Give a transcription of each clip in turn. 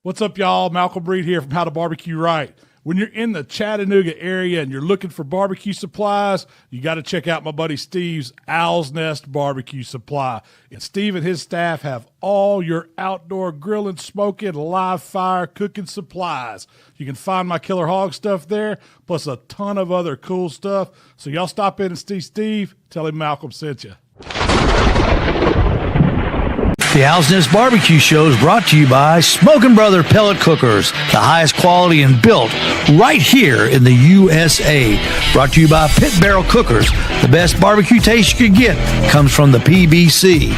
What's up, y'all? Malcolm Breed here from How to Barbecue Right. When you're in the Chattanooga area and you're looking for barbecue supplies, you got to check out my buddy Steve's Owl's Nest Barbecue Supply. And Steve and his staff have all your outdoor grilling, smoking, live fire cooking supplies. You can find my killer hog stuff there, plus a ton of other cool stuff. So y'all stop in and see Steve. Tell him Malcolm sent you. The Owl's Nest Barbecue Show is brought to you by Smokin' Brother Pellet Cookers, the highest quality and built right here in the USA. Brought to you by Pit Barrel Cookers. The best barbecue taste you could get comes from the PBC.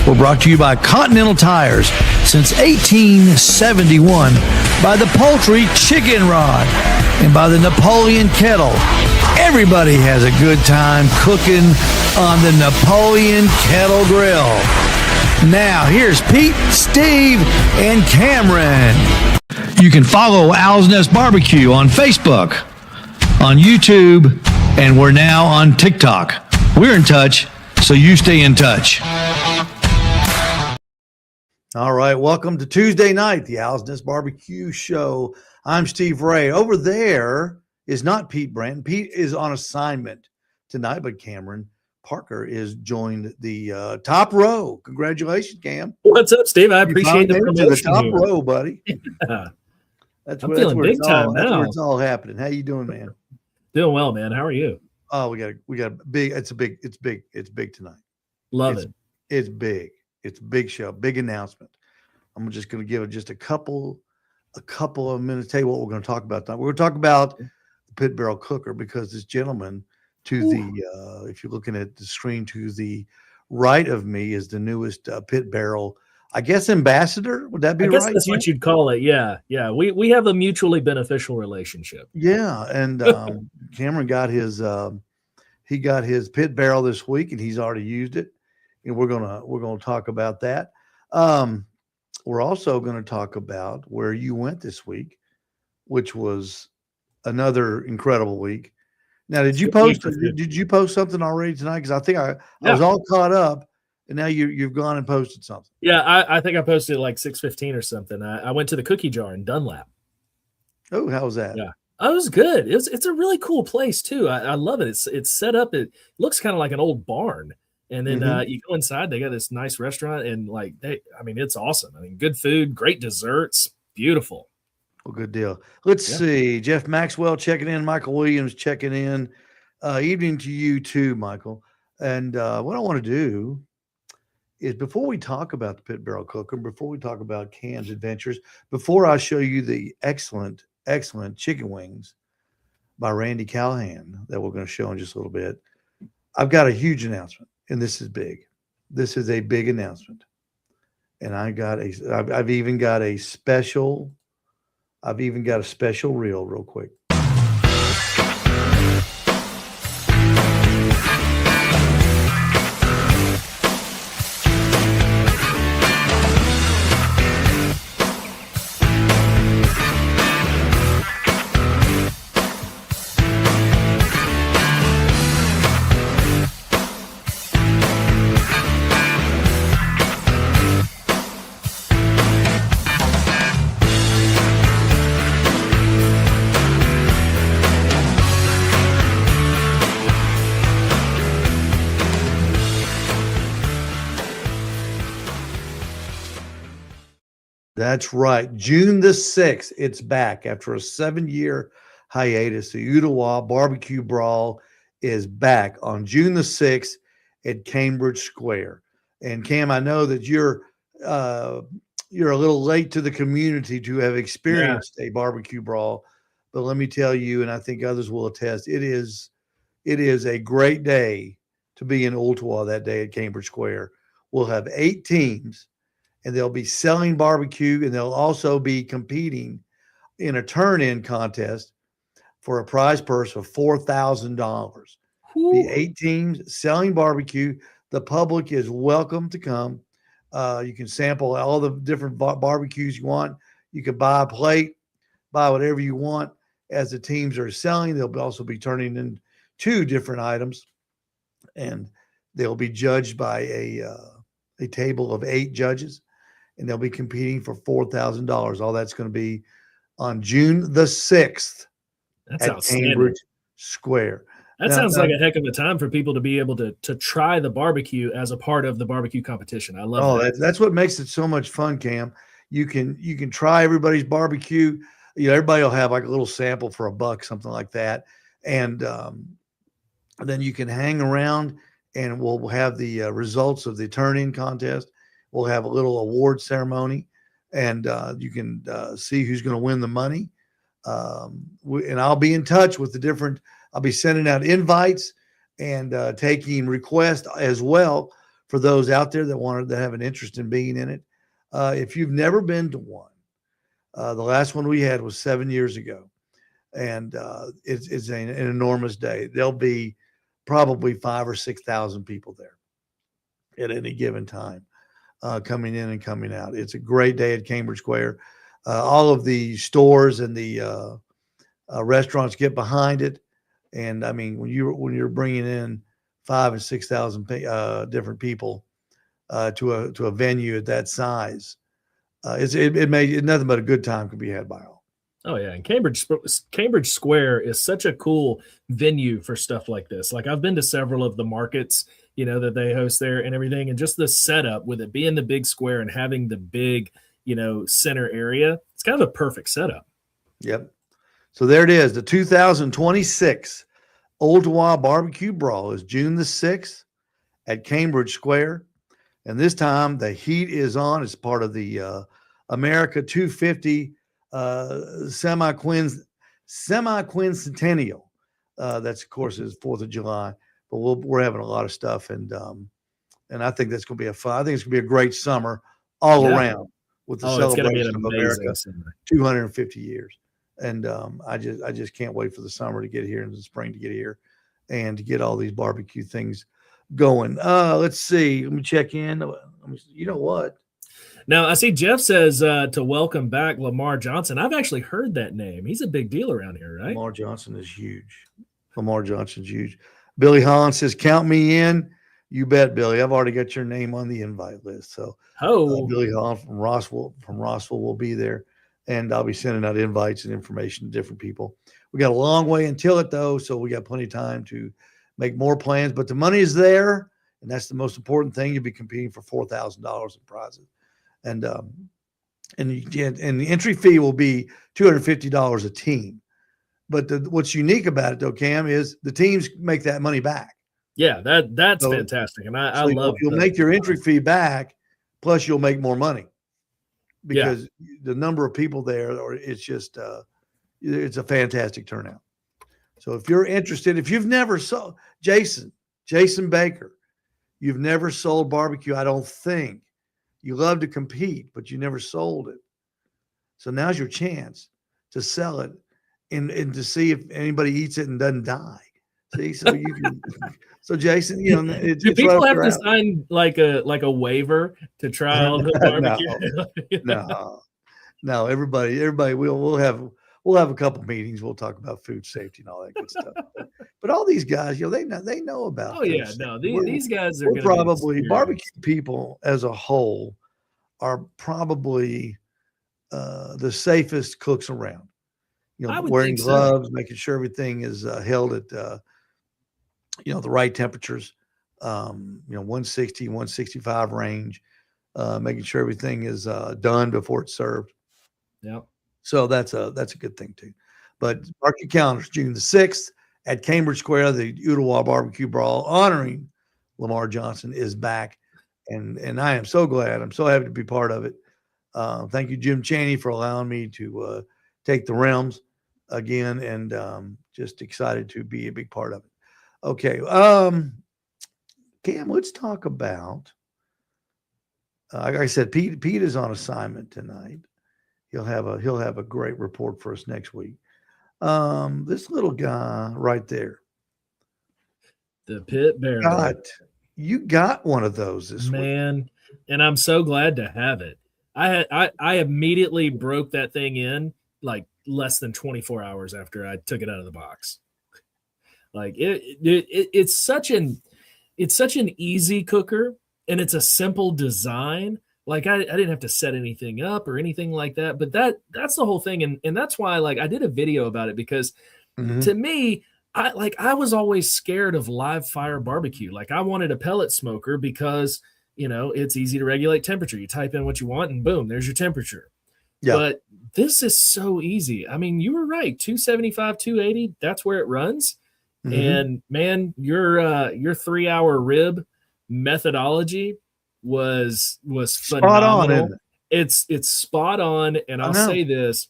We're brought to you by Continental Tires since 1871, by the Poultry Chicken Rod, and by the Napoleon Kettle. Everybody has a good time cooking on the Napoleon Kettle Grill. Now, here's Pete, Steve, and Cameron. You can follow Owl's Nest Barbecue on Facebook, on YouTube, and we're now on TikTok. We're in touch, so you stay in touch. All right, welcome to Tuesday night, the Owl's Nest Barbecue Show. I'm Steve Ray. Over there is not Pete Branton. Pete is on assignment tonight, but Cameron Parker is joined the top row. Congratulations, Cam. What's up, Steve? I appreciate the promotion. The top row, buddy. Yeah. That's I'm where, feeling big time that's now. where it's all happening. How you doing, man? Doing well, man. How are you? Oh, we got big. It's big tonight. Love it. It's big. It's a big show, big announcement. I'm just going to give it just a couple of minutes. Tell you what we're going to talk about tonight. We're going to talk about the Pit Barrel Cooker, because this gentleman to the if you're looking at the screen to the right of me is the newest Pit Barrel, I guess, ambassador. Would that be right? I guess that's what you'd call it. Yeah. We have a mutually beneficial relationship. Yeah, and Cameron got his Pit Barrel this week, and he's already used it. And we're gonna talk about that. We're also going to talk about where you went this week, which was another incredible week. Now, did you post something already tonight? Because I think I was all caught up, and now you've gone and posted something. Yeah, I think I posted like 6:15 or something. I went to the Cookie Jar in Dunlap. Oh, how was that? Yeah, it was good. It's a really cool place too. I love it. It's set up. It looks kind of like an old barn. And then you go inside, they got this nice restaurant, and it's awesome. I mean, good food, great desserts, beautiful. Well, good deal. Let's see. Jeff Maxwell checking in. Michael Williams checking in. Evening to you too, Michael. And what I want to do is, before we talk about the Pit Barrel Cooker, before we talk about Cam's adventures, before I show you the excellent chicken wings by Randy Callahan that we're going to show in just a little bit, I've got a huge announcement. And this is big. This is a big announcement. And I've even got a special reel real quick. That's right. June the 6th, it's back after a 7-year hiatus. The Ottawa Barbecue Brawl is back on June the 6th at Cambridge Square. And Cam, I know that you're a little late to the community to have experienced a barbecue brawl, but let me tell you, and I think others will attest, it is a great day to be in Ottawa that day at Cambridge Square. We'll have 8 teams, and they'll be selling barbecue, and they'll also be competing in a turn-in contest for a prize purse of $4,000. Be 8 teams selling barbecue. The public is welcome to come. You can sample all the different barbecues you want. You can buy a plate, buy whatever you want. As the teams are selling, they'll also be turning in 2 different items, and they'll be judged by a table of 8 judges. and they'll be competing for $4,000. All that's going to be on June the 6th That's at outstanding. Cambridge Square. That sounds like a heck of a time for people to be able to try the barbecue as a part of the barbecue competition. I love that. That's what makes it so much fun, Cam. You can try everybody's barbecue. Everybody will have like a little sample for $1, something like that, and then you can hang around, and we'll have the results of the turn-in contest. We'll have a little award ceremony, and you can see who's going to win the money. And I'll be in touch with the different. I'll be sending out invites and taking requests as well for those out there that have an interest in being in it. If you've never been to one, the last one we had was 7 years ago, and it's an enormous day. There'll be probably 5,000 or 6,000 people there at any given time, coming in and coming out. It's a great day at Cambridge Square. All of the stores and the restaurants get behind it. And I mean, when you're bringing in 5,000 and 6,000 different people to a venue at that size, it made nothing but a good time could be had by all. Oh yeah, and Cambridge Square is such a cool venue for stuff like this. Like I've been to several of the markets, that they host there and everything, and just the setup with it being the big square and having the big, center area. It's kind of a perfect setup. Yep. So there it is. The 2026 Old Towa Barbecue Brawl is June the 6th at Cambridge Square. And this time the heat is on. It's part of the America 250 semi-quincentennial. That's, of course, is 4th of July. But we're having a lot of stuff. And I think that's going to be I think it's going to be a great summer all around with the celebration of America 250 years. And I just can't wait for the summer to get here and the spring to get here and to get all these barbecue things going. Let's see. Let me check in. You know what? Now, I see Jeff says to welcome back Lamar Johnson. I've actually heard that name. He's a big deal around here, right? Lamar Johnson is huge. Lamar Johnson's huge. Billy Holland says, count me in. You bet, Billy. I've already got your name on the invite list. So Billy Holland from Rossville will be there. And I'll be sending out invites and information to different people. We got a long way until it, though, so we got plenty of time to make more plans. But the money is there, and that's the most important thing. You'll be competing for $4,000 in prizes, and the entry fee will be $250 a team. But what's unique about it, though, Cam, is the teams make that money back. Yeah, that's fantastic, and I love. You'll make your entry fee back, plus you'll make more money. Because the number of people there, it's just it's a fantastic turnout. So if you're interested, if you've never sold Jason Baker, you've never sold barbecue, I don't think. You love to compete, but you never sold it. So now's your chance to sell it and to see if anybody eats it and doesn't die. See, so you can. So Jason, do people have to sign like a waiver to try all the barbecue? No. Everybody, we'll have a couple meetings. We'll talk about food safety and all that good stuff. But all these guys, they know about. Oh yeah, no, these guys are probably barbecue people as a whole are probably the safest cooks around. Wearing gloves, making sure everything is held at the right temperatures, 160, 165 range, making sure everything is done before it's served. Yeah. So that's a good thing too. But mark your calendars, June the 6th at Cambridge Square, the Ooltewah Barbecue Brawl honoring Lamar Johnson is back. And I am so glad. I'm so happy to be part of it. Thank you, Jim Chaney, for allowing me to take the realms again, and just excited to be a big part of it. Okay. Cam, let's talk about, like I said, Pete is on assignment tonight. He'll have a great report for us next week. This little guy right there. The Pit Bear. You got one of those this week. Man, and I'm so glad to have it. I immediately broke that thing in like less than 24 hours after I took it out of the box. Like it's such an easy cooker, and it's a simple design, Like I didn't have to set anything up or anything like that. But that's the whole thing. And that's why like I did a video about it because to me, I was always scared of live fire barbecue. Like I wanted a pellet smoker because it's easy to regulate temperature. You type in what you want and boom, there's your temperature. Yeah. But this is so easy. I mean, you were right. 275, 280, that's where it runs. And man, your 3-hour rib methodology was phenomenal. Spot on, it's spot on. And I'll say this.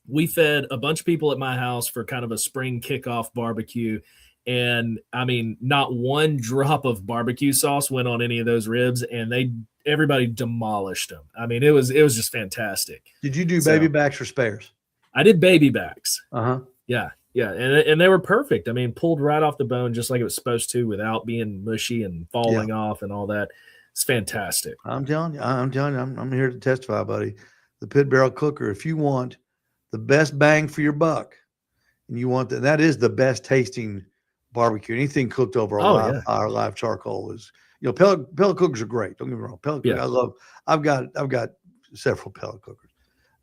We fed a bunch of people at my house for kind of a spring kickoff barbecue. And I mean, not one drop of barbecue sauce went on any of those ribs, and everybody demolished them. I mean, it was just fantastic. Did you do baby backs or spares? I did baby backs. Yeah. Yeah. And they were perfect. I mean, pulled right off the bone, just like it was supposed to, without being mushy and falling off and all that. It's fantastic. I'm telling you, I'm here to testify, buddy. The pit barrel cooker, if you want the best bang for your buck, and you want that is the best tasting barbecue. Anything cooked over a live charcoal is, pellet cookers are great. Don't get me wrong. Pellet cooker, I've got several pellet cookers.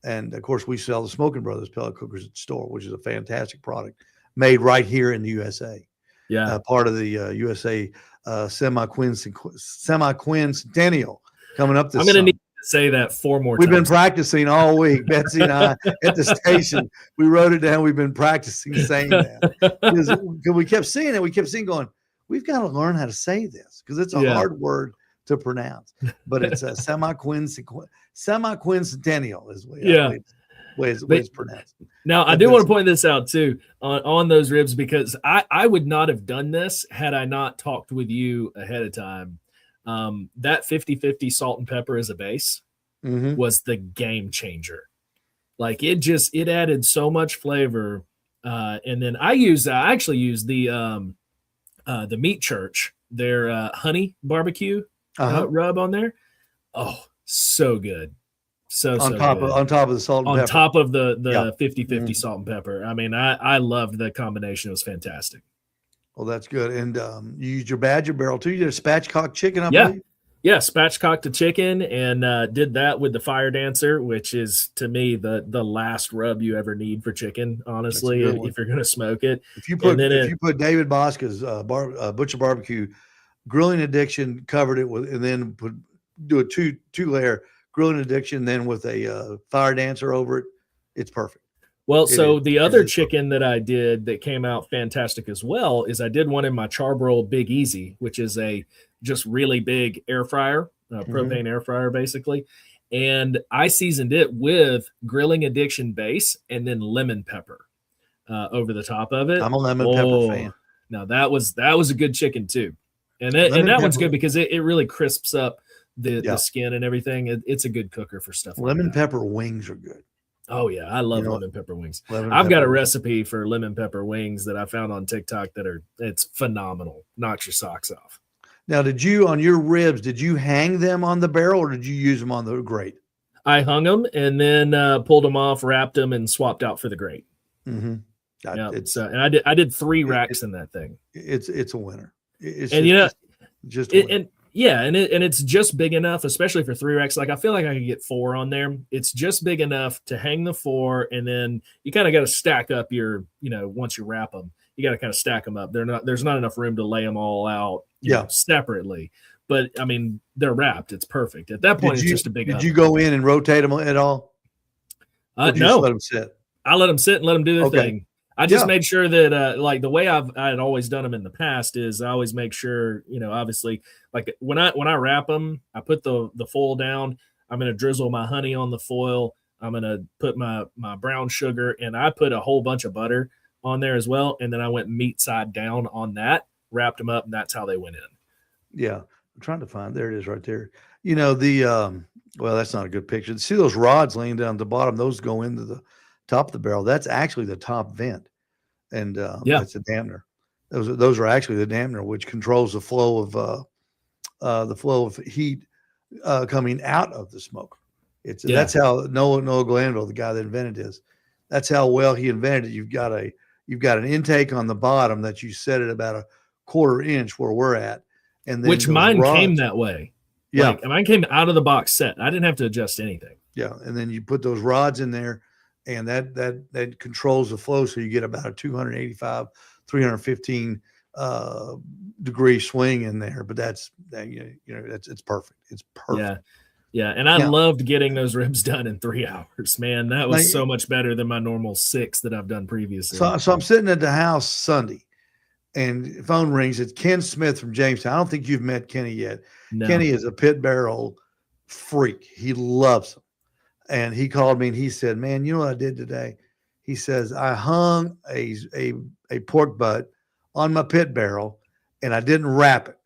And of course we sell the Smoking Brothers pellet cookers at the store, which is a fantastic product made right here in the USA. Yeah. Part of the USA semi-quincentennial coming up this I'm going to need to say that 4 more We've times. been practicing all week. Betsy and I at the station, we wrote it down. We've been practicing saying that because we kept seeing it. We kept seeing going, we've got to learn how to say this because it's a hard word to pronounce, but it's a semi-quincentennial is the way it's pronounced. Now, I do want to point this out too on those ribs because I would not have done this had I not talked with you ahead of time. That 50-50 salt and pepper as a base was the game changer. Like it added so much flavor. And then I actually use the Meat Church, their honey barbecue rub on there. Oh, so good. On top of the salt and pepper. On top of the 50-50 salt and pepper. I mean, I loved the combination. It was fantastic. Well, that's good. And you used your Badger barrel too. You did a spatchcock chicken, I believe. Yeah, spatchcocked the chicken and did that with the Fire Dancer, which is to me the last rub you ever need for chicken. Honestly, if you're going to smoke it. If you put David Bosca's Butcher Barbecue Grilling Addiction, covered it with, and then do a two layer Grilling Addiction, then with a Fire Dancer over it, it's perfect. Well, so the other chicken that I did that came out fantastic as well is I did one in my Charbroil Big Easy, which is a just really big air fryer, propane air fryer basically. And I seasoned it with Grilling Addiction base and then lemon pepper over the top of it. I'm a lemon pepper fan. Now that was a good chicken too. And that one's good because it really crisps up the skin and everything. It's a good cooker for stuff. Lemon pepper wings are good. Oh yeah, I love lemon pepper wings. I've got a recipe for lemon pepper wings that I found on TikTok it's phenomenal. Knocks your socks off. Now, on your ribs, did you hang them on the barrel or did you use them on the grate? I hung them and then pulled them off, wrapped them, and swapped out for the grate. And I did 3 racks in that thing. It's a winner. It's just big enough, especially for 3 racks. Like I feel like I could get 4 on there. It's just big enough to hang the 4, and then you kind of got to stack up your, once you wrap them, you got to kind of stack them up. There's not enough room to lay them all out, separately. But I mean, they're wrapped. It's perfect at that point. It's just a big. Did you go in and rotate them at all? No, let them sit. I let them sit and let them do their thing. I just made sure that, like the way I had always done them in the past is I always make sure, obviously, like when I wrap them, I put the foil down. I'm going to drizzle my honey on the foil. I'm going to put my brown sugar, and I put a whole bunch of butter on there as well. And then I went meat side down on that, wrapped them up, and that's how they went in. Yeah. I'm trying to find, there it is right there. Well, that's not a good picture. See those rods laying down at the bottom, those go into the top of the barrel. That's actually the top vent. And it's a dampener. Those are actually the dampener, which controls the flow of heat coming out of the smoker. That's how Noah Glanville, the guy that invented this, that's how well he invented it. You've got an intake on the bottom that you set at about a 1/4 inch where we're at, and then which mine came that way. Yeah. Like, I came out of the box set. I didn't have to adjust anything. Yeah. And then you put those rods in there, and that controls the flow. So you get about a 285, 315 degree swing in there. But it's perfect. It's perfect. Yeah. Yeah. And I loved getting those ribs done in 3 hours, man. That was so much better than my normal 6 that I've done previously. So I'm sitting at the house Sunday, and phone rings. It's Ken Smith from Jamestown. I don't think you've met Kenny yet. No. Kenny is a pit barrel freak. He loves them. And he called me and he said, man, you know what I did today? He says, I hung a pork butt on my pit barrel, and I didn't wrap it.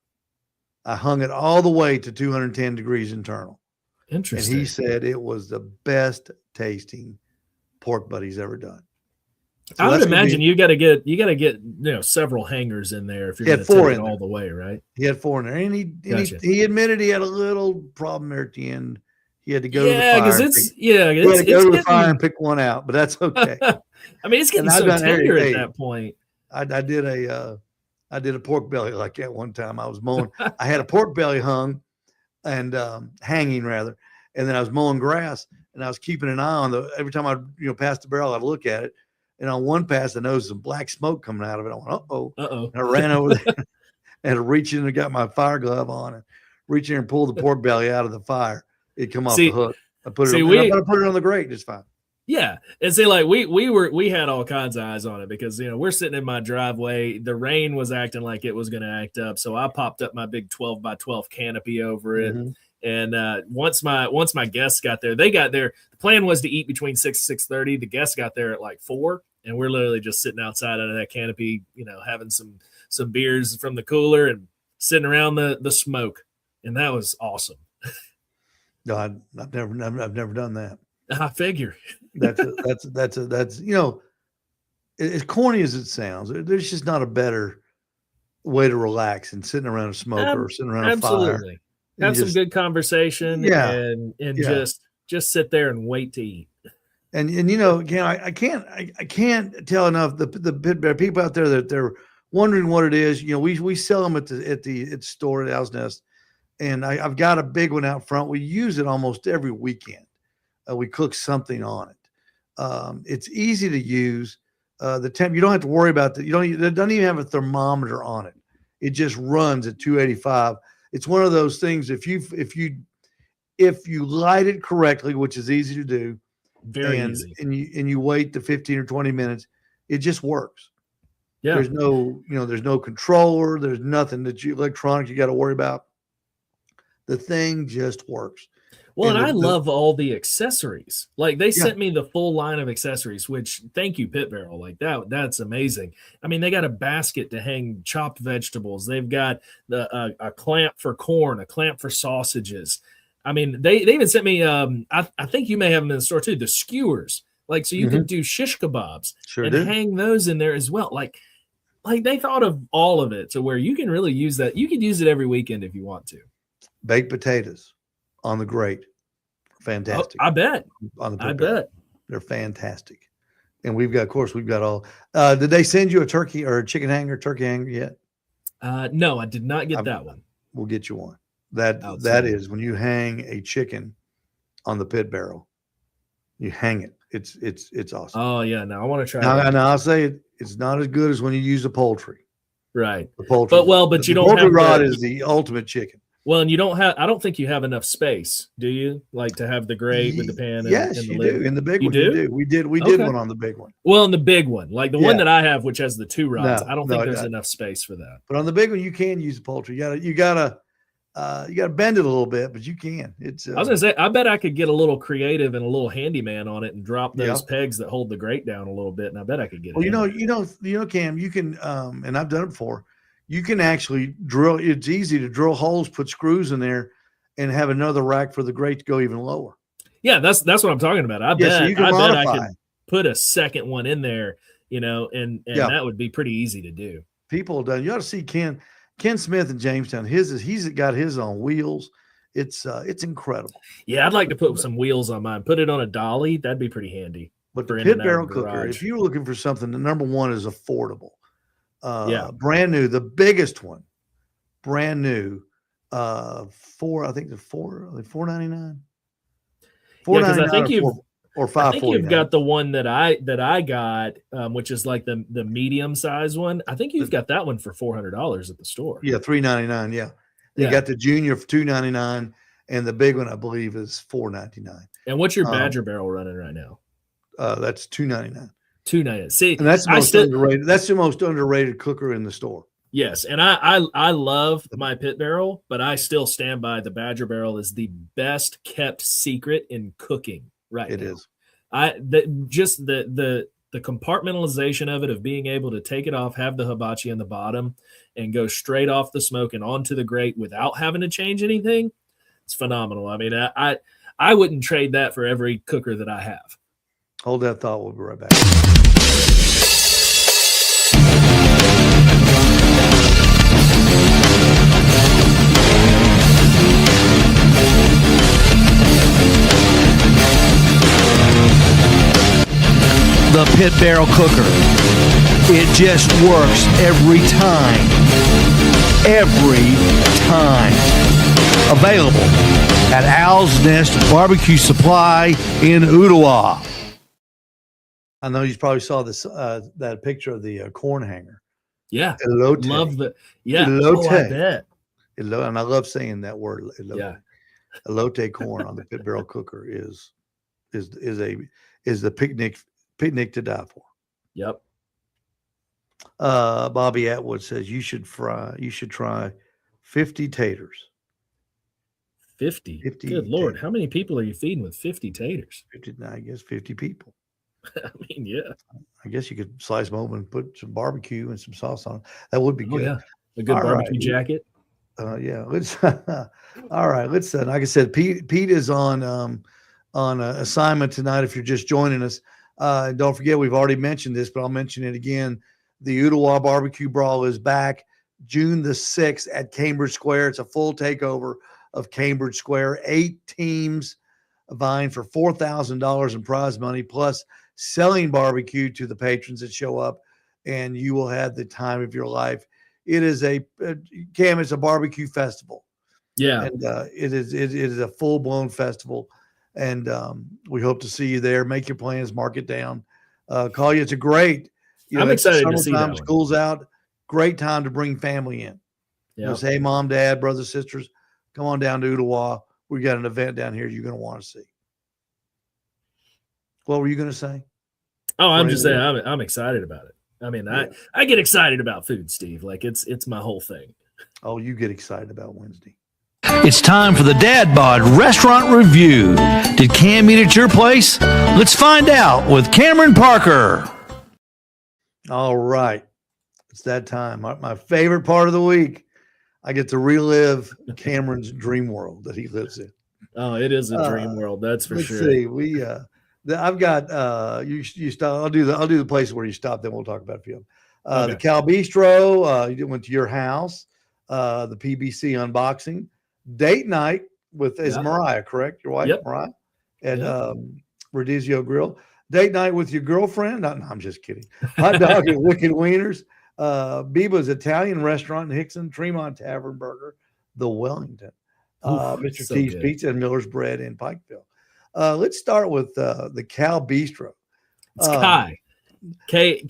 I hung it all the way to 210 degrees internal. Interesting. And he said it was the best tasting pork butt he's ever done. So I would imagine you got to get several hangers in there if you're going to take it all the way, right? He had 4 in there, and he admitted he had a little problem there at the end. He had to go to the fire. Fire and pick one out, but that's okay. I mean, it's getting so tender at that point. I did a pork belly like that one time. I was mowing. I had a pork belly hung and hanging rather, and then I was mowing grass, and I was keeping an eye on every time I pass the barrel, I'd look at it. And on one pass, I noticed some black smoke coming out of it. I went, uh-oh. And I ran over there and I reached in and got my fire glove on and reached in and pulled the pork belly out of the fire. It come off the hook. I put it on the grate. It's fine. Yeah. And see, like we had all kinds of eyes on it because, we're sitting in my driveway. The rain was acting like it was going to act up. So I popped up my big 12 by 12 canopy over it. Mm-hmm. And once my guests got there, the plan was to eat between 6 and 6:30. The guests got there at like 4. And we're literally just sitting outside under that canopy, having some beers from the cooler and sitting around the smoke. And that was awesome. No, I've never done that. I figure that's as corny as it sounds. There's just not a better way to relax than sitting around a smoker or sitting around a fire. Have some good conversation. And just sit there and wait to eat. And again, I can't tell enough the people out there that they're wondering what it is. We sell them at the store at Owl's Nest, and I've got a big one out front. We use it almost every weekend. We cook something on it. It's easy to use. The temp, you don't have to worry about that. It doesn't even have a thermometer on it. It just runs at 285. It's one of those things. If you light it correctly, which is easy to do. Very easy. And you wait the 15 or 20 minutes, it just works. Yeah. There's no controller, there's nothing electronic you got to worry about. The thing just works. Well, and I love all the accessories. Like they sent me the full line of accessories, which thank you, Pit Barrel. Like that's amazing. I mean, they got a basket to hang chopped vegetables. They've got a clamp for corn, a clamp for sausages. I mean, they even sent me, I think you may have them in the store too, the skewers. Like, so you can do shish kebabs hang those in there as well. Like they thought of all of it to where you can really use that. You could use it every weekend if you want to. Baked potatoes on the grate. Fantastic. Oh, I bet. I bet. They're fantastic. And we've got all, did they send you a turkey or a turkey hanger yet? No, I did not get that one. We'll get you one. That is when you hang a chicken on the pit barrel, you hang it. It's awesome. Oh yeah, no, I want to try. Now I'll say it's not as good as when you use a poultry. Right. The poultry, but you don't have poultry rod is the ultimate chicken. Well, and I don't think you have enough space, do you? Like to have the grate with the pan. Yes, and the you lid? do. In the big one, you do. We did one on the big one. Well, in the big one, like the one that I have, which has the 2 rods, I don't think there's enough space for that. But on the big one, you can use the poultry. You gotta bend it a little bit, but you can. I was gonna say, I bet I could get a little creative and a little handyman on it and drop those pegs that hold the grate down a little bit, and I bet I could get it. Well, Cam, you can, and I've done it before. You can actually drill. It's easy to drill holes, put screws in there, and have another rack for the grate to go even lower. Yeah, that's what I'm talking about. I bet I could put a second one in there, and that would be pretty easy to do. People have done. You ought to see Ken Smith in Jamestown. He's got his on wheels. It's incredible. Yeah, I'd like to put some wheels on mine. Put it on a dolly. That'd be pretty handy. But the pit barrel cooker, if you're looking for something, the number one is affordable. Brand new, the biggest one, brand new, I think they're $4.99. Yeah, because I $4.99 think or I think you've $5.49. got the one that I got, which is like the medium size one. I think you've got that one for $400 at the store. Yeah, $3.99. Yeah, you Yeah. got the junior for $2.99, and the big one I believe is $4.99. And what's your Badger Barrel running right now? That's $2.99. $2.99. See, And that's the most underrated. That's the most underrated cooker in the store. Yes, and I love my pit barrel, but I still stand by the Badger Barrel is the best kept secret in cooking right now. It is. Just the compartmentalization of it, of being able to take it off, have the hibachi in the bottom, and go straight off the smoke and onto the grate without having to change anything. It's phenomenal. I mean, I wouldn't trade that for every cooker that I have. Hold that thought. We'll be right back. The Pit Barrel Cooker. It just works every time. Every time. Available at Owl's Nest Barbecue Supply in Ottawa. I know you probably saw this that picture of the corn hanger. Yeah, Elote. love the Elote. Oh, I bet. And I love saying that word. Elote. Yeah, Elote corn on the Pit Barrel Cooker is the picnic to die for. Yep. Bobby Atwood says you should try 50 taters. 50. 50 Good Lord. taters. How many people are you feeding with 50 taters? 50, I guess 50 people. I mean, yeah. I guess you could slice them open and put some barbecue and some sauce on. That would be good. Yeah. A good barbecue jacket. Yeah. Let's all right. Let's like I said, Pete is on assignment tonight. If you're just joining us, don't forget we've already mentioned this, but I'll mention it again. The Ottawa Barbecue Brawl is back June the 6th at Cambridge Square. It's a full takeover of Cambridge Square. 8 teams vying for $4,000 in prize money, plus selling barbecue to the patrons that show up, and you will have the time of your life. It is Cam, it's a barbecue festival. Yeah. And it is a full-blown festival, and we hope to see you there. Make your plans, mark it down. Call you. It's a great, I'm excited to see that one. School's out. Great time to bring family in. Yeah. Say, hey, mom, dad, brothers, sisters, come on down to Ottawa. We got an event down here you're going to want to see. What were you going to say? Oh, I'm just saying I'm excited about it. I mean, yeah. I get excited about food, Steve. Like it's my whole thing. Oh, you get excited about Wednesday. It's time for the Dad Bod Restaurant Review. Did Cam eat at your place? Let's find out with Cameron Parker. All right. It's that time. My favorite part of the week. I get to relive Cameron's dream world that he lives in. Oh, it is a dream world. That's for sure. Let's see. I've got you stop. I'll do the place where you stop. Then we'll talk about a few. Okay. The Cal Bistro. You went to your house. The PBC unboxing. Date night with Mariah, correct? Your wife, Mariah, at Rodizio Grill. Date night with your girlfriend. No, I'm just kidding. Hot dog and Wicked Wieners. Biba's Italian Restaurant in Hickson, Tremont Tavern Burger, the Wellington, Mr. T's Pizza, and Miller's Bread in Pikeville. Let's start with the Cal Bistro. It's Kai. Kai.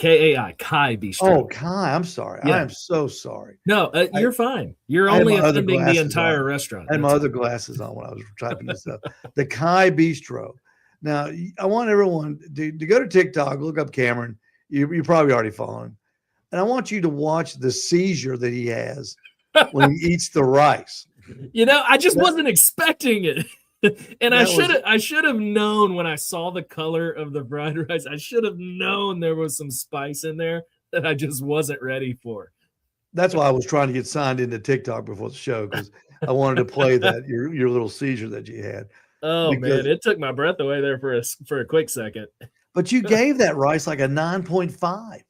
Kai Bistro. Oh, Kai. I'm sorry. Yeah. I am so sorry. No, you're fine. You're only offending the entire restaurant. I had my other glasses on when I was typing this up. The Kai Bistro. Now, I want everyone to go to TikTok, look up Cameron. You probably already follow him. And I want you to watch the seizure that he has when he eats the rice. I just wasn't expecting it. And I should have known when I saw the color of the fried rice. I should have known there was some spice in there that I just wasn't ready for. That's why I was trying to get signed into TikTok before the show, because I wanted to play that your little seizure that you had. Oh man, it took my breath away there for a quick second. But you gave that rice like a 9.5.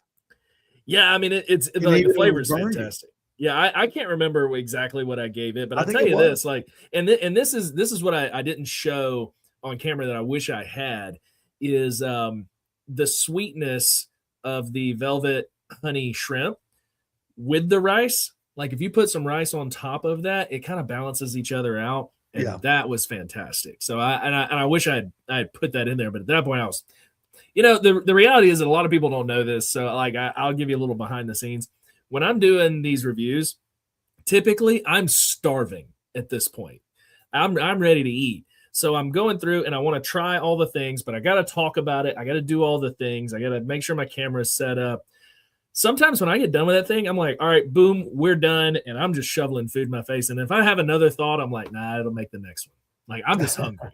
Yeah, I mean it's like the flavor's fantastic. Yeah, I can't remember exactly what I gave it, but I'll tell you this, like, and this is what I didn't show on camera that I wish I had is the sweetness of the velvet honey shrimp with the rice. like if you put some rice on top of that, it kind of balances each other out. And Yeah. that was fantastic. So I wish I had put that in there, but at that point I was, the reality is that a lot of people don't know this. So like I'll give you a little behind the scenes. When I'm doing these reviews, typically I'm starving at this point. I'm ready to eat. So I'm going through and I want to try all the things, but I got to talk about it. I got to do all the things. I got to make sure my camera is set up. Sometimes when I get done with that thing, I'm like, all right, boom, we're done. And I'm just shoveling food in my face. And if I have another thought, I'm like, nah, it'll make the next one. Like, I'm just hungry.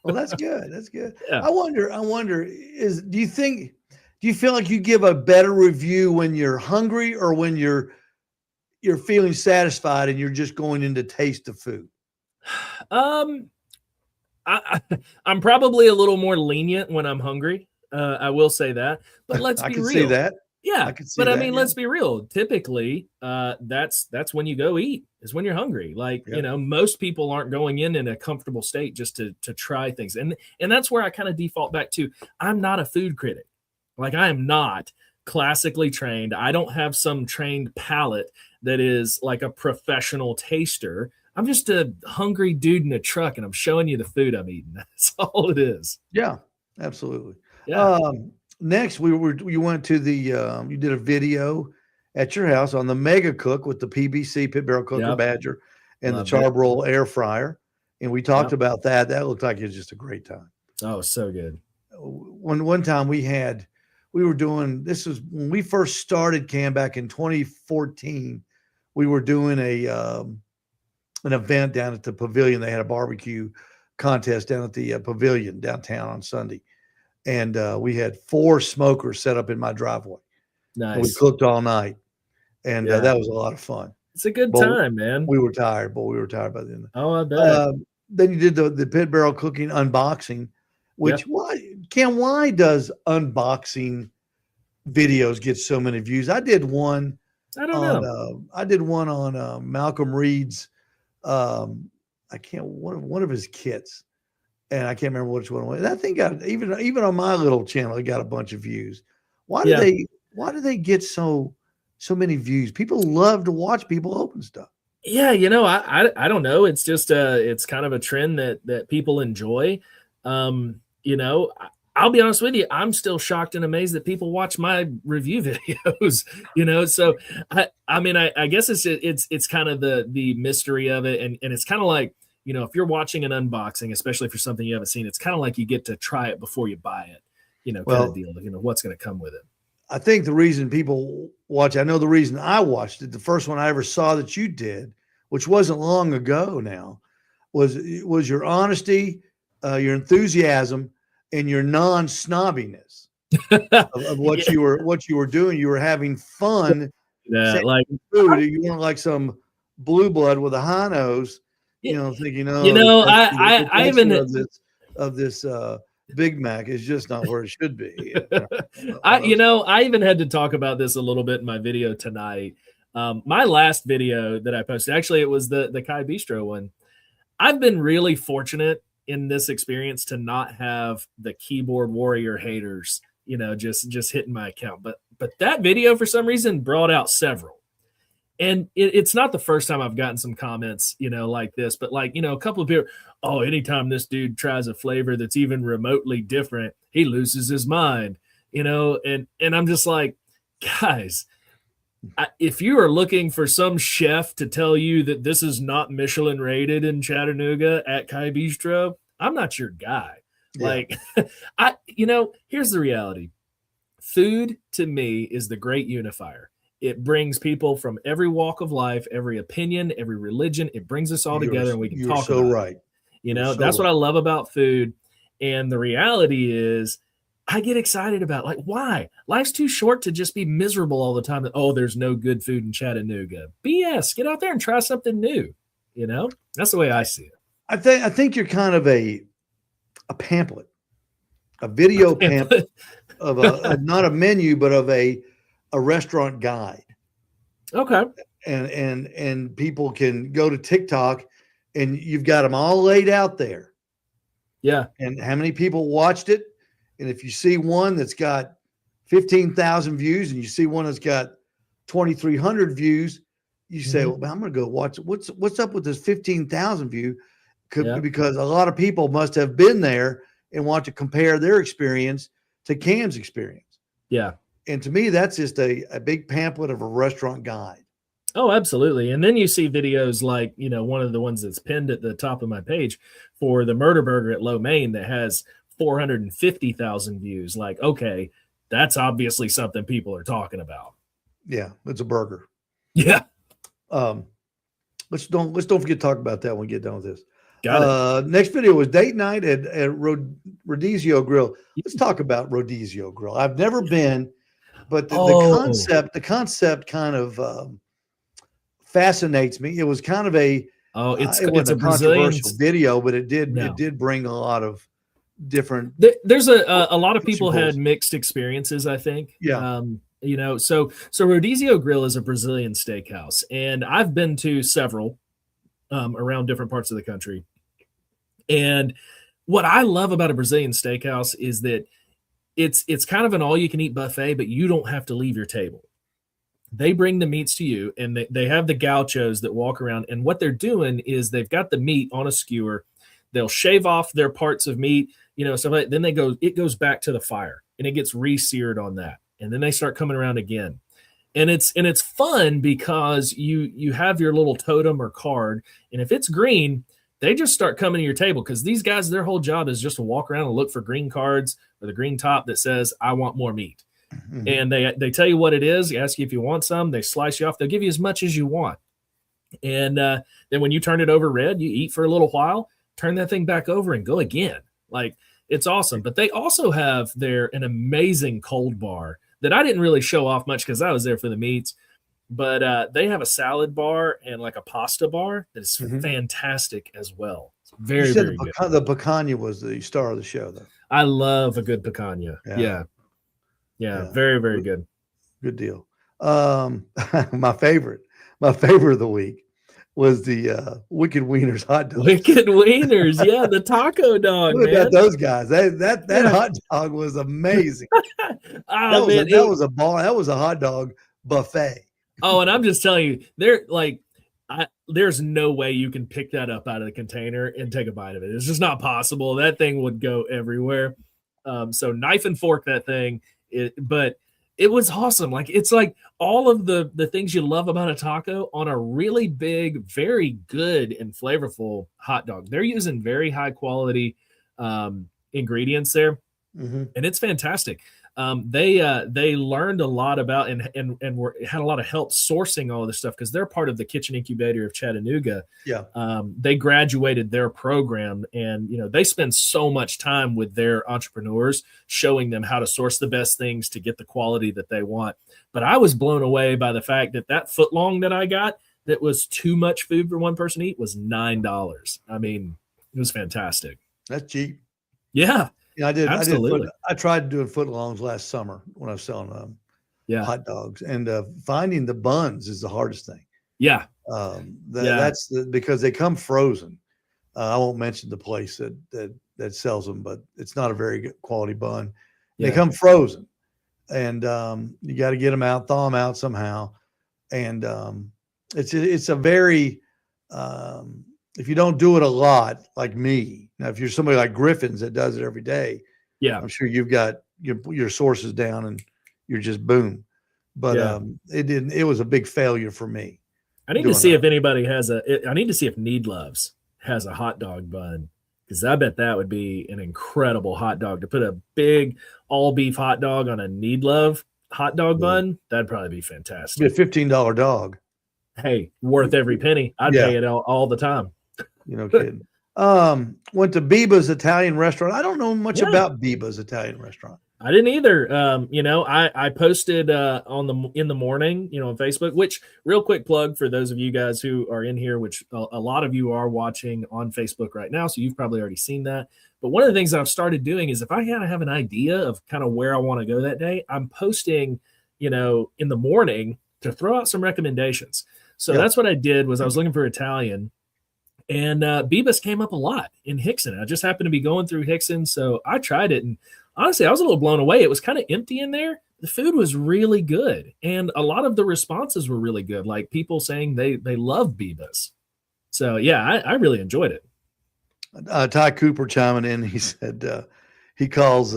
Well, that's good. That's good. Yeah. I wonder, do you feel like you give a better review when you're hungry or when you're feeling satisfied and you're just going in to taste the food? I'm probably a little more lenient when I'm hungry. I will say that, but let's be real. I can see that. Yeah, I can see but that, I mean, let's be real. Typically, that's when you go eat, is when you're hungry. Like, most people aren't going in a comfortable state just to try things. And that's where I kind of default back to, I'm not a food critic. Like, I am not classically trained. I don't have some trained palate that is like a professional taster. I'm just a hungry dude in a truck, and I'm showing you the food I'm eating. That's all it is. Yeah, absolutely. Yeah. Next, you went to you did a video at your house on the Mega Cook with the PBC Pit Barrel Cooker Badger and the Charbroil air fryer, and we talked about that. That looked like it was just a great time. Oh, so good. One time we were doing, this was when we first started Cam back in 2014. We were doing an event down at the Pavilion. They had a barbecue contest down at the Pavilion downtown on Sunday. And we had 4 smokers set up in my driveway. Nice. And we cooked all night. And that was a lot of fun. It's a good time, man. We were tired, but we were tired by the end. Oh, I bet. Then you did the pit barrel cooking unboxing, which why does unboxing videos get so many views? I did one. I don't know. I did one on Malcolm Reed's. One of his kits, and I can't remember which one it was. That thing got even on my little channel, it got a bunch of views. Why do they get so many views? People love to watch people open stuff. Yeah, I don't know. It's just it's kind of a trend that people enjoy. I'll be honest with you, I'm still shocked and amazed that people watch my review videos, So I guess it's kind of the mystery of it. And it's kind of like, if you're watching an unboxing, especially for something you haven't seen, it's kind of like you get to try it before you buy it, kind of deal, what's going to come with it. I think the reason people watch, I know the reason I watched it, the first one I ever saw that you did, which wasn't long ago now, was your honesty, your enthusiasm, and your non-snobbiness of what you were doing. You were having fun. Yeah, like food. You weren't like some blue blood with a high nose, thinking, I even of this Big Mac is just not where it should be. I even had to talk about this a little bit in my video tonight. My last video that I posted, actually, it was the Kai Bistro one. I've been really fortunate in this experience to not have the keyboard warrior haters, just hitting my account. But that video, for some reason, brought out several. And it's not the first time I've gotten some comments, like this, but a couple of people, anytime this dude tries a flavor that's even remotely different, he loses his mind, and I'm just like, guys, if you are looking for some chef to tell you that this is not Michelin rated in Chattanooga at Kai Bistro, I'm not your guy. Yeah. Here's the reality. Food to me is the great unifier. It brings people from every walk of life, every opinion, every religion. It brings us all together and we can talk about it. That's what I love about food. And the reality is, I get excited about, why? Life's too short to just be miserable all the time. There's no good food in Chattanooga. BS. Get out there and try something new. That's the way I see it. I think you're kind of a pamphlet, a video pamphlet of not a menu, but of a restaurant guide. Okay. And people can go to TikTok and you've got them all laid out there. Yeah. And how many people watched it? And if you see one that's got 15,000 views and you see one that's got 2,300 views, you say, well, I'm going to go watch what's up with this 15,000 view, because a lot of people must have been there and want to compare their experience to Cam's experience. Yeah. And to me, that's just a big pamphlet of a restaurant guide. Oh, absolutely. And then you see videos like, one of the ones that's pinned at the top of my page for the Murder Burger at Low Main that has 450,000 views. Like, okay, that's obviously something people are talking about. Yeah, it's a burger. Yeah. Let's don't forget to talk about that when we get done with this. Got it. Next video was date night at Rodizio Grill. Let's talk about Rodizio Grill. I've never been, but the concept kind of fascinates me. It was kind of a it's a controversial video, but it did bring a lot of different. There's a lot of people had mixed experiences, I think. Yeah. So Rodizio Grill is a Brazilian steakhouse, and I've been to several around different parts of the country. And what I love about a Brazilian steakhouse is that it's kind of an all-you-can-eat buffet, but you don't have to leave your table. They bring the meats to you, and they have the gauchos that walk around. And what they're doing is they've got the meat on a skewer. They'll shave off their parts of meat, so then it goes back to the fire, and it gets re-seared on that. And then they start coming around again. And it's fun because you have your little totem or card, and if it's green, they just start coming to your table, because these guys, their whole job is just to walk around and look for green cards or the green top that says, I want more meat. Mm-hmm. And they tell you what it is. They ask you if you want some. They slice you off. They'll give you as much as you want. And then when you turn it over red, you eat for a little while, turn that thing back over and go again. Like, it's awesome. But they also have an amazing cold bar that I didn't really show off much because I was there for the meats. But they have a salad bar and like a pasta bar that is fantastic as well. It's very, very good. The picanha was the star of the show, though. I love a good picanha. Yeah. Very, very good. Good deal. My favorite of the week was the Wicked Wieners hot dog. Wicked Wieners, yeah, the taco dog. Look man. at those guys. That hot dog was amazing. That was a hot dog buffet. Oh, and I'm just telling you, there's no way you can pick that up out of the container and take a bite of it. It's just not possible. That thing would go everywhere. So knife and fork that thing. But it was awesome. Like, it's like all of the things you love about a taco on a really big, very good and flavorful hot dog. They're using very high quality ingredients there, and it's fantastic. They learned a lot about and had a lot of help sourcing all of this stuff, because they're part of the Kitchen Incubator of Chattanooga. Yeah. They graduated their program, and they spend so much time with their entrepreneurs, showing them how to source the best things to get the quality that they want. But I was blown away by the fact that footlong that I got that was too much food for one person to eat was $9. I mean, it was fantastic. That's cheap. Yeah. Yeah, I did. Absolutely. I tried doing footlongs last summer when I was selling hot dogs, and finding the buns is the hardest thing. Yeah. That's because they come frozen. I won't mention the place that sells them, but it's not a very good quality bun. Yeah. They come frozen, and you got to get them out, thaw them out somehow. And it's a very if you don't do it a lot, like me. Now, if you're somebody like Griffin's that does it every day, yeah, I'm sure you've got your sources down and you're just boom. But it was a big failure for me. I need to see if anybody has I need to see if Need Loves has a hot dog bun, because I bet that would be an incredible hot dog to put a big all beef hot dog on a Need Love hot dog bun. That'd probably be fantastic. It'd be a $15 dog. Hey, worth every penny. I'd pay it all the time. Kidding. Went to Bibba's Italian restaurant. I don't know much about Bibba's Italian restaurant. I didn't either. I posted in the morning, on Facebook, which, real quick plug for those of you guys who are in here, which a lot of you are watching on Facebook right now, so you've probably already seen that. But one of the things that I've started doing is, if I kind of have an idea of kind of where I want to go that day, I'm posting, in the morning to throw out some recommendations. So that's what I did. Was I was looking for Italian, and Bibba's came up a lot in Hickson. I just happened to be going through Hickson, so I tried it, and honestly, I was a little blown away. It was kind of empty in there. the food was really good, and a lot of the responses were really good. Like people saying they love Bibas. So yeah, I really enjoyed it. Ty Cooper chiming in. He said he calls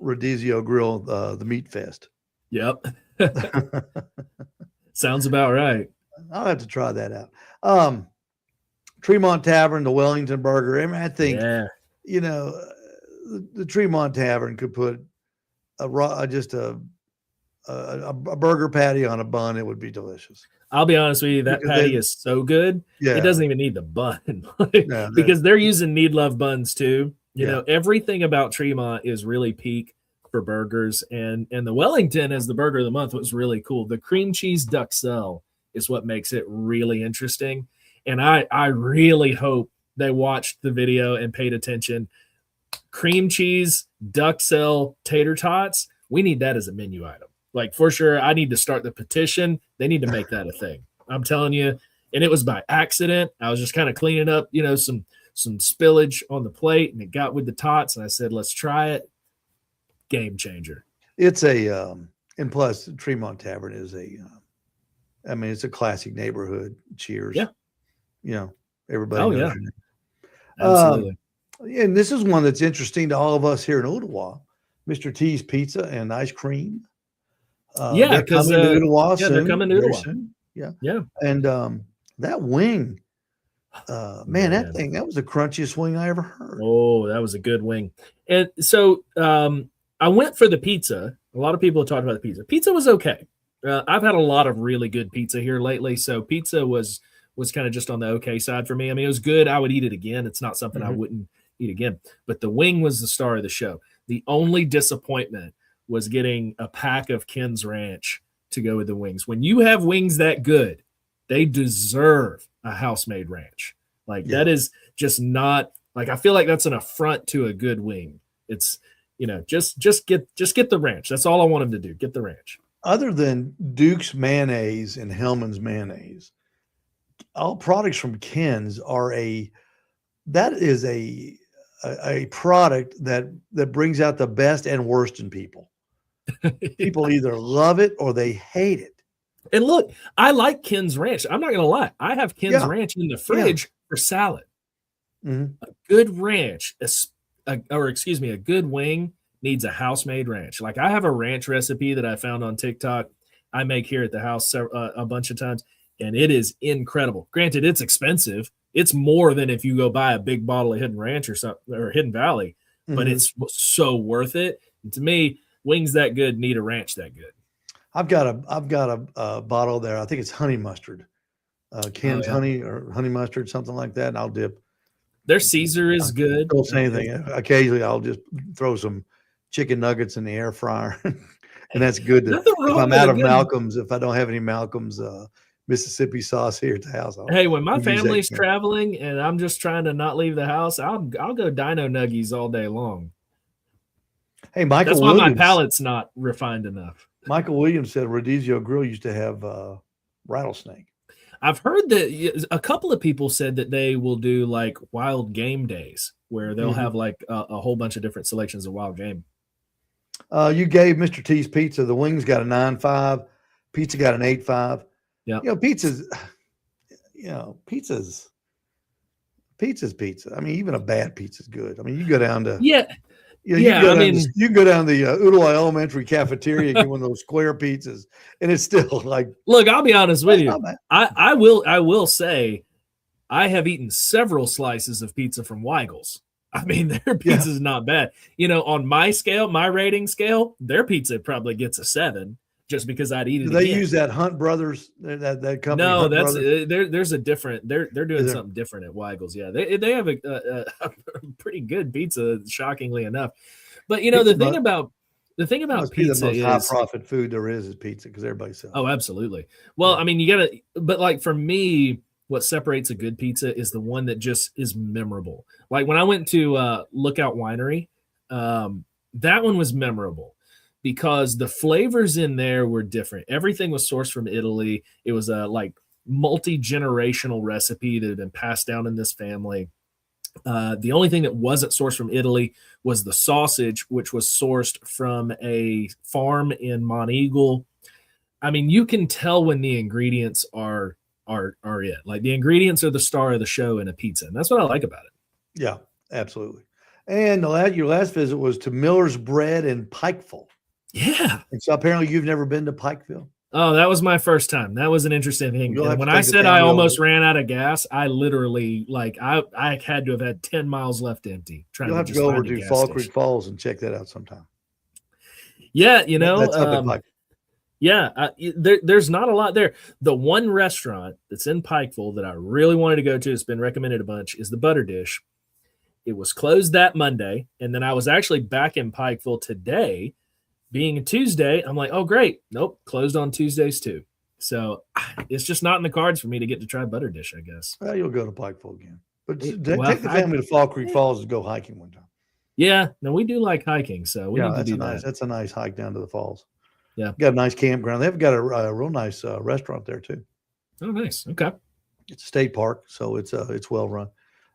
Rodizio Grill the Meat Fest. Yep. Sounds about right. I'll have to try that out. Tremont Tavern, the Wellington Burger. I mean, I think, you know, the Tremont Tavern could put just a burger patty on a bun. It would be delicious. I'll be honest with you, that patty is so good. Yeah. It doesn't even need the bun because they're using Need Love buns too. You know, everything about Tremont is really peak for burgers, and the Wellington as the burger of the month was really cool. The cream cheese duxelle is what makes it really interesting. And I really hope they watched the video and paid attention. Cream cheese, duxelle, tater tots. We need that as a menu item. Like for sure, I need to start the petition. They need to make that a thing. I'm telling you. And it was by accident. I was just kind of cleaning up, you know, some spillage on the plate, and it got with the tots. And I said, let's try it. Game changer. It's and plus Tremont Tavern is I mean, it's a classic neighborhood. Cheers. Yeah. You know, everybody knows. Absolutely. And this is one that's interesting to all of us here in Ottawa. Mr. T's Pizza and Ice Cream. They're coming to Ottawa soon. They're coming to Ottawa. Yeah. And that wing, man, that was the crunchiest wing I ever heard. Oh, that was a good wing. And so I went for the pizza. A lot of people have talked about the pizza. Pizza was okay. I've had a lot of really good pizza here lately, so pizza was kind of just on the okay side for me. I mean, it was good. I would eat it again. It's not something I wouldn't eat again. But the wing was the star of the show. The only disappointment was getting a pack of Ken's Ranch to go with the wings. When you have wings that good, they deserve a house-made ranch. Like that is just not like, I feel like that's an affront to a good wing. It's, you know, just get the ranch. That's all I want him to do. Get the ranch. Other than Duke's mayonnaise and Hellman's mayonnaise, all products from Ken's are a product that brings out the best and worst in people. People either love it or they hate it. And look, I like Ken's Ranch. I'm not going to lie. I have Ken's Ranch in the fridge for salad. A good ranch, a good wing needs a house-made ranch. Like I have a ranch recipe that I found on TikTok. I make here at the house a bunch of times, and it is incredible. Granted, it's expensive. It's more than if you go buy a big bottle of Hidden Ranch or something, or Hidden Valley, but it's so worth it. And to me, wings that good need a ranch that good. I've got a bottle there. I think it's honey mustard, Ken's honey or honey mustard, something like that. And I'll dip. Their Caesar is good. Don't say anything. Occasionally, I'll just throw some chicken nuggets in the air fryer, and that's good. If I'm out of Malcolm's, if I don't have any Malcolm's Mississippi sauce here at the house. Hey, when my family's traveling and I'm just trying to not leave the house, I'll go Dino Nuggies all day long. Hey, Michael. That's why my palate's not refined enough. Michael Williams said Rodizio Grill used to have rattlesnake. I've heard that a couple of people said that they will do like wild game days where they'll have like a whole bunch of different selections of wild game. You gave Mr. T's Pizza. The wings got a 9.5. Pizza got an 8.5. Yeah. You know, pizza's pizza. I mean, even a bad pizza's good. I mean, you go down to you can go down the Ottawa Elementary cafeteria and get one of those square pizzas, and it's still like. Look, I'll be honest with you. I will say, I have eaten several slices of pizza from Weigel's. I mean, their pizza is not bad. You know, on my scale, my rating scale, their pizza probably gets a 7. Just because I'd eat it. Do they use that Hunt Brothers that company? No, there's a different. They're doing something different at Weigel's. Yeah, they have a pretty good pizza, shockingly enough. But you know the thing about pizza the most high profit food there is pizza because everybody sells. Oh, absolutely. Well, I mean, you gotta. But like for me, what separates a good pizza is the one that just is memorable. Like when I went to Lookout Winery, that one was memorable. Because the flavors in there were different. Everything was sourced from Italy. It was a like multi-generational recipe that had been passed down in this family. The only thing that wasn't sourced from Italy was the sausage, which was sourced from a farm in Monteagle. I mean, you can tell when the ingredients are it. Like the ingredients are the star of the show in a pizza, and that's what I like about it. Yeah, absolutely. And your last visit was to Miller's Bread in Pikeville. Yeah. And so apparently you've never been to Pikeville. Oh, that was my first time. That was an interesting thing. And when I said I almost ran out of gas, I literally I had to have had 10 miles left empty. You'll have to go over to Fall Creek Falls and check that out sometime. Yeah, you know, that's up in Pikeville. Yeah, there's not a lot there. The one restaurant that's in Pikeville that I really wanted to go to, it's been recommended a bunch, is the Butter Dish. It was closed that Monday, and then I was actually back in Pikeville today. Being a Tuesday, I'm like, oh, great. Nope, closed on Tuesdays too. So it's just not in the cards for me to get to try Butter Dish, I guess. Well, you'll go to Pikeville again. But take the family to Fall Creek Falls and go hiking one time. Yeah, no, we do like hiking, so we need to do that. That's a nice hike down to the falls. Yeah. Got a nice campground. They've got a real nice restaurant there too. Oh, nice. Okay. It's a state park, so it's well run.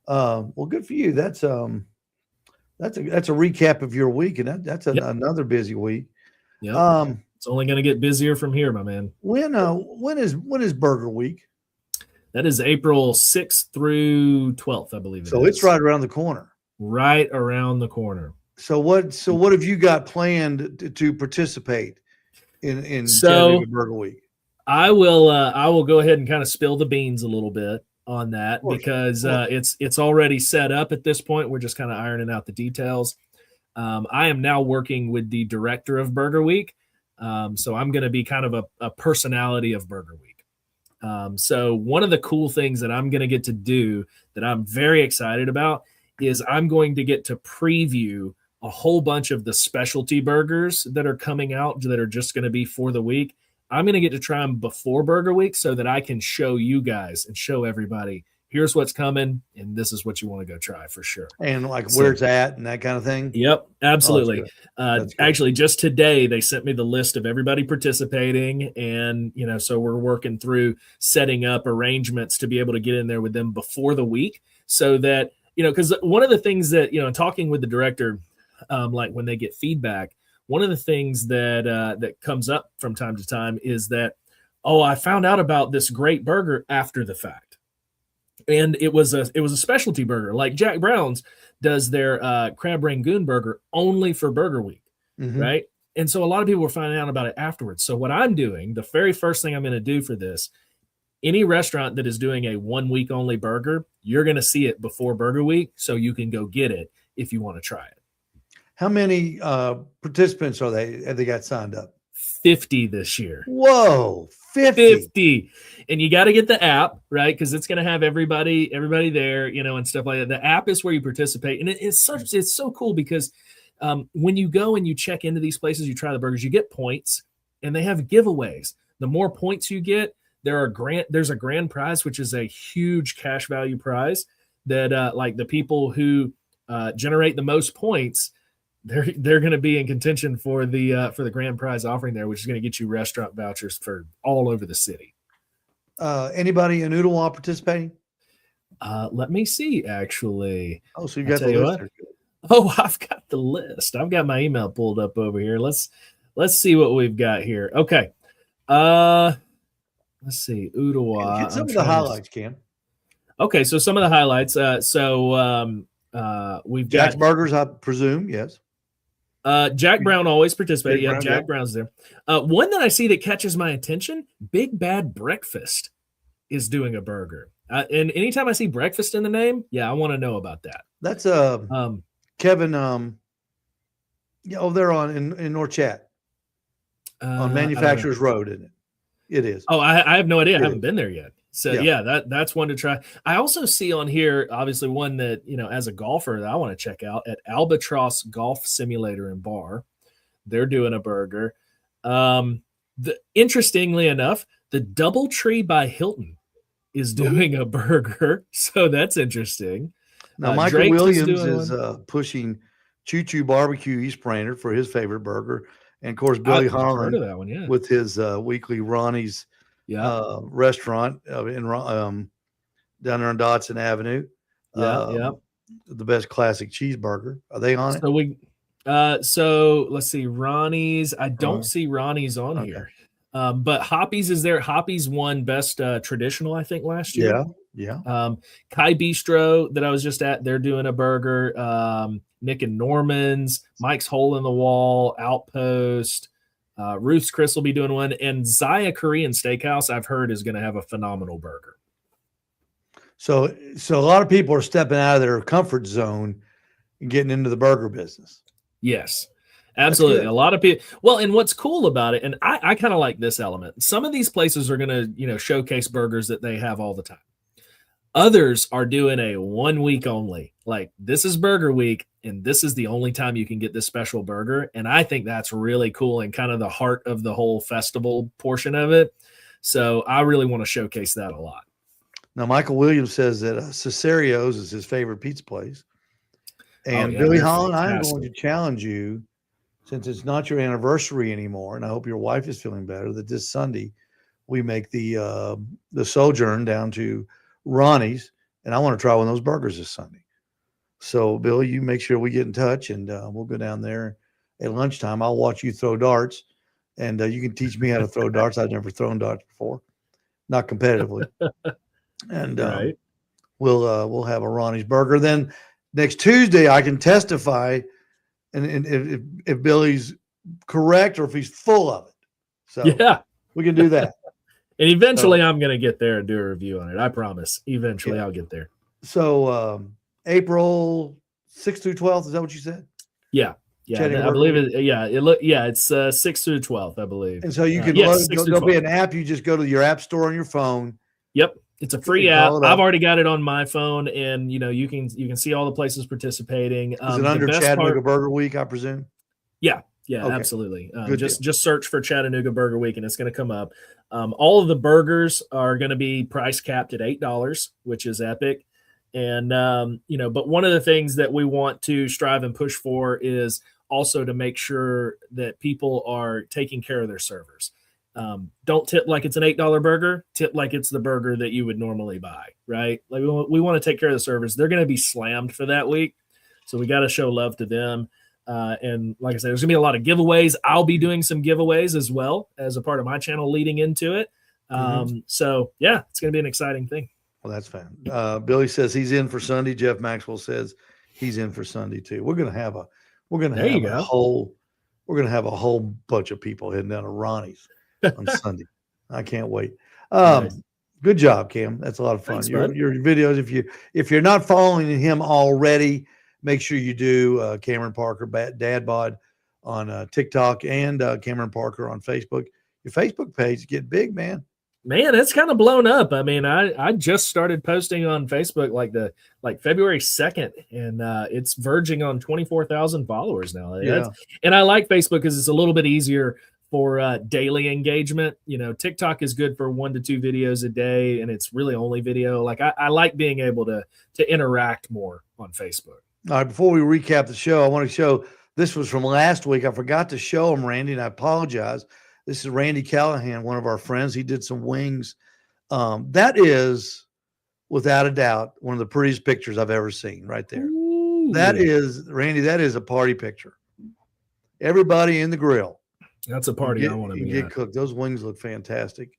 Well, good for you. That's a recap of your week, and that's another busy week. Yeah. It's only going to get busier from here, my man. When is Burger Week? That is April 6th through 12th, I believe. So it's right around the corner. Right around the corner. So what have you got planned to participate in Chattanooga Burger Week? I will go ahead and kind of spill the beans a little bit on that because it's already set up at this point. We're just kind of ironing out the details. I am now working with the director of Burger Week. So I'm going to be kind of a personality of Burger Week. So one of the cool things that I'm going to get to do that I'm very excited about is I'm going to get to preview a whole bunch of the specialty burgers that are coming out that are just going to be for the week. I'm going to get to try them before Burger Week so that I can show you guys and show everybody, here's what's coming, and this is what you want to go try for sure. And where it's at and that kind of thing? Yep, absolutely. That's good. Actually, just today, they sent me the list of everybody participating, and, so we're working through setting up arrangements to be able to get in there with them before the week so that, because one of the things that, talking with the director, like when they get feedback, one of the things that comes up from time to time is that, I found out about this great burger after the fact. And it was a specialty burger. Like Jack Brown's does their crab rangoon burger only for Burger Week, right? And so a lot of people were finding out about it afterwards. So what I'm doing, the very first thing I'm going to do for this, any restaurant that is doing a 1 week only burger, you're going to see it before Burger Week, so you can go get it if you want to try it. How many participants have they got signed up? 50 this year. Whoa, 50. And you got to get the app, right? Because it's going to have everybody there, and stuff like that. The app is where you participate. And it's so cool because when you go and you check into these places, you try the burgers, you get points, and they have giveaways. The more points you get, there's a grand prize, which is a huge cash value prize that like the people who generate the most points, they're going to be in contention for the grand prize offering there, which is going to get you restaurant vouchers for all over the city. Anybody in Ooltewah participating? Let me see, actually. Oh, so you got the list. Oh, I've got the list. I've got my email pulled up over here. Let's see what we've got here. Okay. Let's see. Ooltewah. Get some of the highlights, Cam. Okay, so some of the highlights. We've got Jack's Burgers, I presume. Yes. Jack Brown always participates. Yeah, Brown, Jack Brown's there. One that I see that catches my attention, Big Bad Breakfast is doing a burger. And anytime I see breakfast in the name, I want to know about that. That's Kevin over there in North Chat on Manufacturers Road, isn't it? It is. Oh, I have no idea. I haven't been there yet. So that's one to try. I also see on here, obviously, one that, as a golfer that I want to check out at Albatross Golf Simulator and Bar. They're doing a burger. Interestingly enough, the Doubletree by Hilton is doing a burger. So that's interesting. Now, Michael Drake's Williams is pushing Choo Choo Barbecue East Brainerd for his favorite burger. And, of course, Billy Holland with his weekly Ronnie's restaurant down there on Dodson Avenue. the best classic cheeseburger. Are they on it? So let's see, Ronnie's. I don't Right. see Ronnie's on Okay. here. But Hoppy's is there. Hoppy's won best traditional, I think, last year. Yeah. Kai Bistro that I was just at, they're doing a burger. Nick and Norman's, Mike's Hole in the Wall, Outpost, Ruth's Chris will be doing one, and Zaya Korean Steakhouse I've heard is going to have a phenomenal burger. So a lot of people are stepping out of their comfort zone and getting into the burger business. Yes, absolutely. A lot of people. Well, and what's cool about it, and I kind of like this element. Some of these places are going to, showcase burgers that they have all the time. Others are doing a 1 week only. Like, this is Burger Week, and this is the only time you can get this special burger. And I think that's really cool and kind of the heart of the whole festival portion of it. So I really want to showcase that a lot. Now, Michael Williams says that Cesario's is his favorite pizza place. And Billy Holland, I am going to challenge you, since it's not your anniversary anymore, and I hope your wife is feeling better, that this Sunday we make the sojourn down to Ronnie's, and I want to try one of those burgers this Sunday. So, Billy, you make sure we get in touch, and we'll go down there at lunchtime. I'll watch you throw darts, and you can teach me how to throw darts. I've never thrown darts before, not competitively. And right. We'll have a Ronnie's burger. Then next Tuesday, I can testify, and if Billy's correct or if he's full of it. So yeah, we can do that. And eventually, I'm going to get there and do a review on it. I promise. Eventually, I'll get there. So April 6th through 12th, is that what you said? Yeah. I believe it. Yeah, it's 6th through 12th, I believe. And so you can there'll be an app. You just go to your app store on your phone. Yep. It's a free app. I've already got it on my phone, and you can see all the places participating. Is it under Chattanooga Burger Week, I presume? Yeah, okay. Absolutely. Just search for Chattanooga Burger Week, and it's going to come up. All of the burgers are going to be price capped at $8, which is epic. And but one of the things that we want to strive and push for is also to make sure that people are taking care of their servers. Don't tip like it's an $8 burger. Tip like it's the burger that you would normally buy, right? Like we want to take care of the servers. They're going to be slammed for that week, so we got to show love to them. And like I said, there's gonna be a lot of giveaways. I'll be doing some giveaways as well as a part of my channel leading into it. So yeah, it's gonna be an exciting thing. Well, that's fine. Billy says he's in for Sunday. Jeff Maxwell says he's in for Sunday too. We're gonna have a whole bunch of people heading down to Ronnie's on Sunday. I can't wait. Nice. Good job, Cam. That's a lot of fun. Thanks, your videos, if you're not following him already, make sure you do. Cameron Parker, Dad Bod on TikTok, and Cameron Parker on Facebook. Your Facebook page get big, man. Man, it's kind of blown up. I mean, I just started posting on Facebook like February 2nd, and it's verging on 24,000 followers now. Yeah. And I like Facebook because it's a little bit easier for daily engagement. TikTok is good for 1 to 2 videos a day, and it's really only video. Like I like being able to interact more on Facebook. All right, before we recap the show, I want to show, this was from last week. I forgot to show him, Randy, and I apologize. This is Randy Callahan, one of our friends. He did some wings. That is, without a doubt, one of the prettiest pictures I've ever seen right there. Ooh, that is, Randy, that is a party picture. Everybody in the grill. That's a party I want to be get at. cooked. Those wings look fantastic.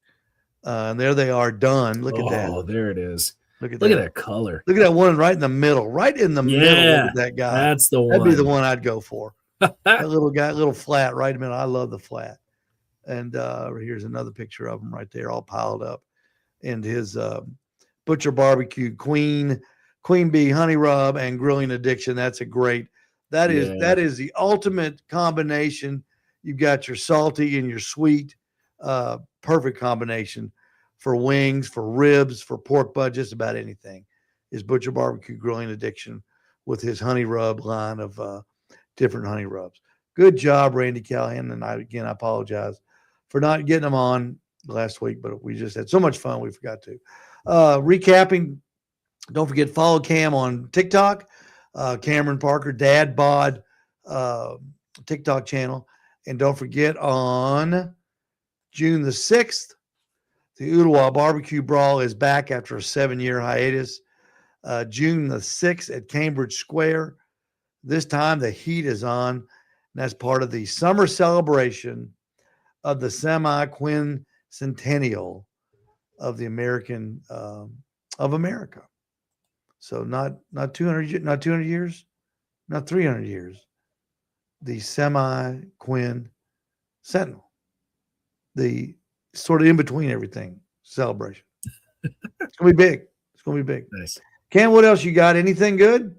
And there they are done. Look at that. Oh, there it is. Look at that color. Look at that one right in the middle. Right in the middle. Look at that guy. That's the one. That'd be the one I'd go for. That little guy, little flat right in the middle. I love the flat. And here's another picture of him right there, all piled up. And his Butcher Barbecue Queen Bee Honey Rub and Grilling Addiction. That's a great. That is the ultimate combination. You've got your salty and your sweet, perfect combination for wings, for ribs, for pork butt, just about anything. Is Butcher Barbecue Grilling Addiction with his honey rub line of different honey rubs. Good job, Randy Callahan. And I apologize for not getting them on last week, but we just had so much fun we forgot to. Recapping, don't forget, follow Cam on TikTok, Cameron Parker, Dad Bod TikTok channel. And don't forget, on June the 6th, the Ooltewah Barbecue Brawl is back after a 7-year hiatus. June the 6th at Cambridge Square. This time the heat is on, and that's part of the summer celebration of the semi-quincentennial of the American of America. So not 200 years, not 300 years. The semi-quincentennial, the sort of in between everything celebration. It's gonna be big. It's gonna be big. Nice. Cam, what else you got? Anything good?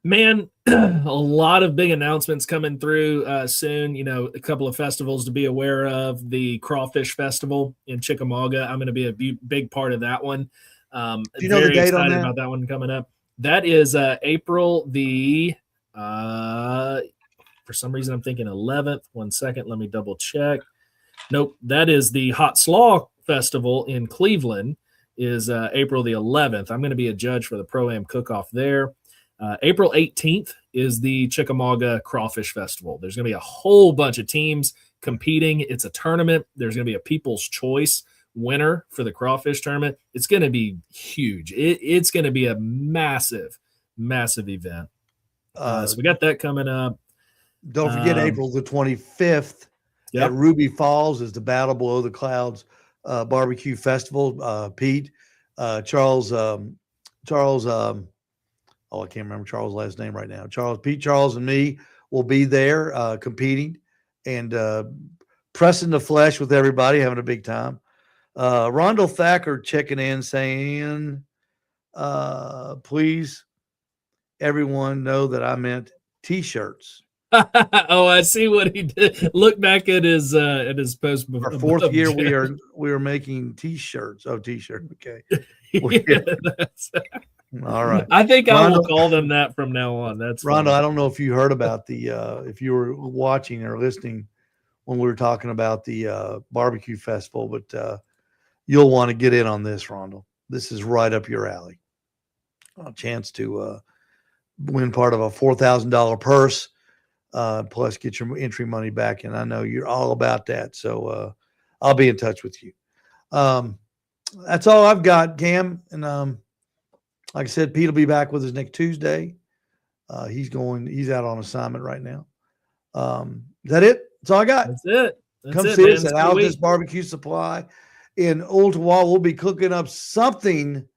Man, a lot of big announcements coming through soon. You know, a couple of festivals to be aware of. The Crawfish Festival in Chickamauga. I'm going to be a big part of that one. Do you know the date on that? About that one coming up. That is April the. For some reason, I'm thinking 11th. 1 second, let me double check. Nope, that is the Hot Slaw Festival in Cleveland. Is April the 11th. I'm going to be a judge for the Pro-Am Cook-Off there. April 18th is the Chickamauga Crawfish Festival. There's going to be a whole bunch of teams competing. It's a tournament. There's going to be a People's Choice winner for the crawfish tournament. It's going to be huge. It's going to be a massive, massive event. So we got that coming up. Don't forget April the 25th at Ruby Falls is the Battle Below the Clouds Barbecue Festival. Pete, Charles, I can't remember Charles' last name right now. Pete, Charles, and me will be there competing and pressing the flesh with everybody, having a big time. Rondell Thacker checking in saying, please, everyone know that I meant T-shirts. Oh, I see what he did. Look back at his post. Our fourth year, we are making T-shirts. Oh, T-shirt. Okay. All right. I think I will call them that from now on. That's Rhonda. I don't know if you heard about if you were watching or listening when we were talking about the barbecue festival, but you'll want to get in on this, Rhonda. This is right up your alley. A chance to win part of a $4,000 purse, plus get your entry money back. And I know you're all about that. So I'll be in touch with you. That's all I've got, Cam. And like I said, Pete will be back with us next Tuesday. He's out on assignment right now. Is that it? That's all I got. That's it. Come see us at Al's Barbecue Supply in Ooltewah. We'll be cooking up something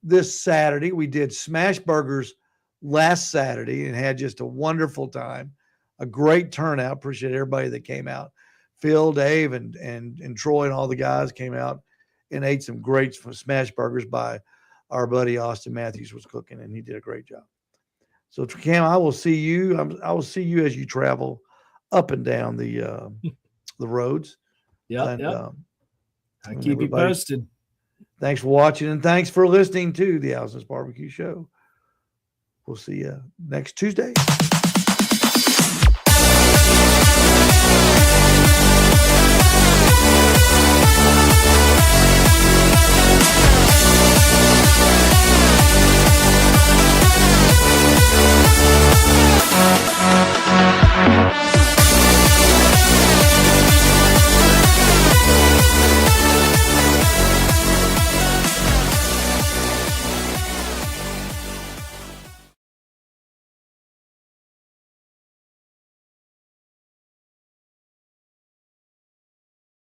this Saturday. We did smash burgers last Saturday and had just a wonderful time. A great turnout. Appreciate everybody that came out. Phil, Dave, and Troy and all the guys came out and ate some great smash burgers by our buddy Austin Matthews was cooking, and he did a great job. So, Cam, I will see you. I will see you as you travel up and down the roads. Yeah. I keep you posted. Thanks for watching, and thanks for listening to the Al's Barbecue Show. We'll see you next Tuesday.